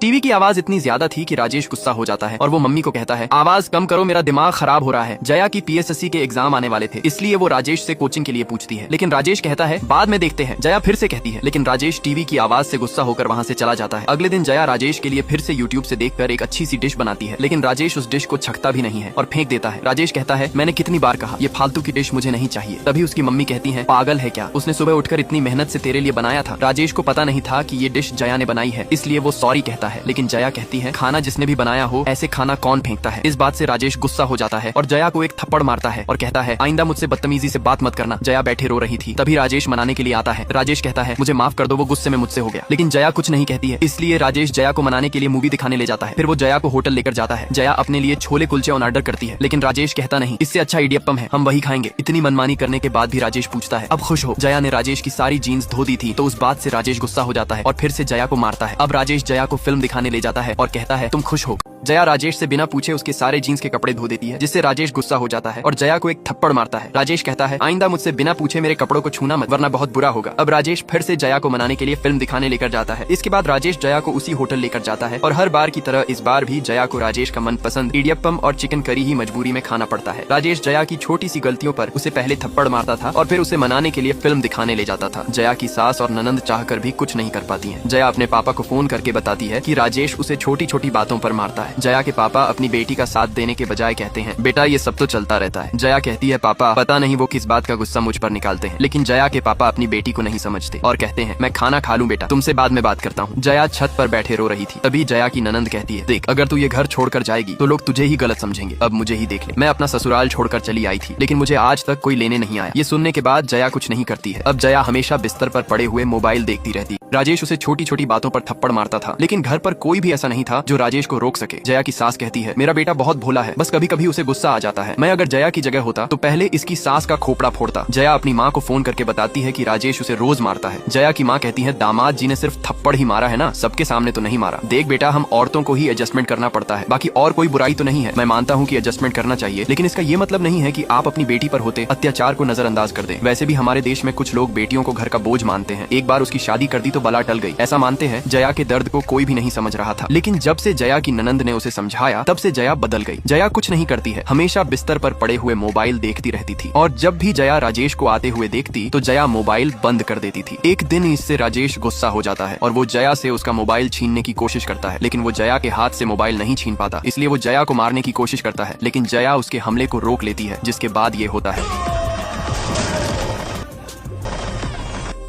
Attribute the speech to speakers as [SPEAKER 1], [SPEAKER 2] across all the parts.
[SPEAKER 1] TV की आवाज इतनी ज्यादा थी कि राजेश गुस्सा हो जाता है और वो मम्मी को कहता है, आवाज कम करो, मेरा दिमाग खराब हो रहा है। जया की पीएसएससी के एग्जाम आने वाले थे, इसलिए वो राजेश से कोचिंग के लिए पूछती है, लेकिन राजेश कहता है बाद में देखते हैं। जया फिर से कहती है, लेकिन राजेश टीवी की आवाज से गुस्सा होकर वहाँ से चला जाता है। अगले दिन जया राजेश के लिए फिर से यूट्यूब से देखकर एक अच्छी सी डिश बनाती है, लेकिन राजेश उस डिश को छकता भी नहीं है और फेंक देता है। राजेश कहता है, मैंने कितनी बार कहा ये फालतू की डिश मुझे नहीं चाहिए। तभी उसकी मम्मी कहती है, पागल है क्या, उसने सुबह उठकर इतनी मेहनत से तेरे लिए बनाया था। राजेश को पता नहीं था कि ये डिश जया ने बनाई है, इसलिए वो सॉरी कहता है, लेकिन जया कहती है, खाना जिसने भी बनाया हो ऐसे खाना कौन फेंकता है। इस बात से राजेश गुस्सा हो जाता है और जया को एक थप्पड़ मारता है और कहता है, आइंदा मुझसे बदतमीजी से बात मत करना। जया बैठे रो रही थी, तभी राजेश मनाने के लिए आता है। राजेश कहता है, मुझे माफ कर दो, वो गुस्से में मुझसे हो गया। लेकिन जया कुछ नहीं कहती है, इसलिए राजेश जया को मनाने के लिए मूवी दिखाने ले जाता है। फिर वो जया को होटल लेकर जाता है। जया अपने लिए छोले कुलचे ऑन ऑर्डर करती है, लेकिन राजेश कहता नहीं, इससे अच्छा इडियप्पम है, हम वही खाएंगे। इतनी मनमानी करने के बाद भी राजेश पूछता है, अब खुश हो। जया ने राजेश की सारी जीन्स धो दी थी, तो उस बात से राजेश गुस्सा हो जाता है और फिर से जया को मारता है। अब राजेश जया को फिल्म दिखाने ले जाता है और कहता है, तुम खुश हो। जया राजेश से बिना पूछे उसके सारे जीन्स के कपड़े धो देती है, जिससे राजेश गुस्सा हो जाता है और जया को एक थप्पड़ मारता है। राजेश कहता है, आइंदा मुझसे बिना पूछे मेरे कपड़ों को छूना मत, वरना बहुत बुरा होगा। अब राजेश फिर से जया को मनाने के लिए फिल्म दिखाने लेकर जाता है। इसके बाद राजेश जया को उसी होटल लेकर जाता है और हर बार की तरह इस बार भी जया को राजेश का मनपसंद इडियप्पम और चिकन करी ही मजबूरी में खाना पड़ता है। राजेश जया की छोटी सी गलतियों पर उसे पहले थप्पड़ मारता था और फिर उसे मनाने के लिए फिल्म दिखाने ले जाता था। जया की सास और ननंद चाहकर भी कुछ नहीं कर पाती है। जया अपने पापा को फोन करके बताती है कि राजेश उसे छोटी छोटी बातों पर मारता है। जया के पापा अपनी बेटी का साथ देने के बजाय कहते हैं, बेटा ये सब तो चलता रहता है। जया कहती है, पापा पता नहीं वो किस बात का गुस्सा मुझ पर निकालते हैं। लेकिन जया के पापा अपनी बेटी को नहीं समझते और कहते हैं, मैं खाना खा लूं बेटा, तुमसे बाद में बात करता हूँ। जया छत पर बैठे रो रही थी, तभी जया की ननंद कहती है, देख अगर तू ये घर छोड़कर जाएगी तो लोग तुझे ही गलत समझेंगे, अब मुझे ही देख ले। मैं अपना ससुराल छोड़कर चली आई थी, लेकिन मुझे आज तक कोई लेने नहीं आया। ये सुनने के बाद जया कुछ नहीं करती है। अब जया हमेशा बिस्तर पर पड़े हुए मोबाइल देखती रहती। राजेश उसे छोटी छोटी बातों पर थप्पड़ मारता था, लेकिन घर पर कोई भी ऐसा नहीं था जो राजेश को रोक सके। जया की सास कहती है, मेरा बेटा बहुत भोला है, बस कभी कभी उसे गुस्सा आ जाता है। मैं अगर जया की जगह होता तो पहले इसकी सास का खोपड़ा फोड़ता। जया अपनी माँ को फोन करके बताती है कि राजेश उसे रोज मारता है। जया की माँ कहती है, दामाद जी ने सिर्फ थप्पड़ ही मारा है ना, सबके सामने तो नहीं मारा। देख बेटा, हम औरतों को ही एडजस्टमेंट करना पड़ता है, बाकी और कोई बुराई तो नहीं है। मैं मानता हूँ कि एडजस्टमेंट करना चाहिए, लेकिन इसका ये मतलब नहीं है कि आप अपनी बेटी पर होते अत्याचार को नजरअंदाज कर दें। वैसे भी हमारे देश में कुछ लोग बेटियों को घर का बोझ मानते हैं। एक बार उसकी शादी कर दी तो बला टल गई, ऐसा मानते हैं। जया के दर्द को कोई भी नहीं समझ रहा था, लेकिन जब से जया की ननंद ने उसे समझाया तब से जया बदल गई। जया कुछ नहीं करती है, हमेशा बिस्तर पर पड़े हुए मोबाइल देखती रहती थी और जब भी जया राजेश को आते हुए देखती तो जया मोबाइल बंद कर देती थी। एक दिन इससे राजेश गुस्सा हो जाता है और वो जया से उसका मोबाइल छीनने की कोशिश करता है, लेकिन वो जया के हाथ से मोबाइल नहीं छीन पाता, इसलिए वो जया को मारने की कोशिश करता है, लेकिन जया उसके हमले को रोक लेती है, जिसके बाद ये होता है।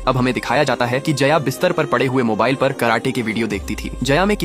[SPEAKER 1] अब हमें दिखाया जाता है कि जया बिस्तर पर पड़े हुए मोबाइल पर कराटे के वीडियो देखती थी। जया में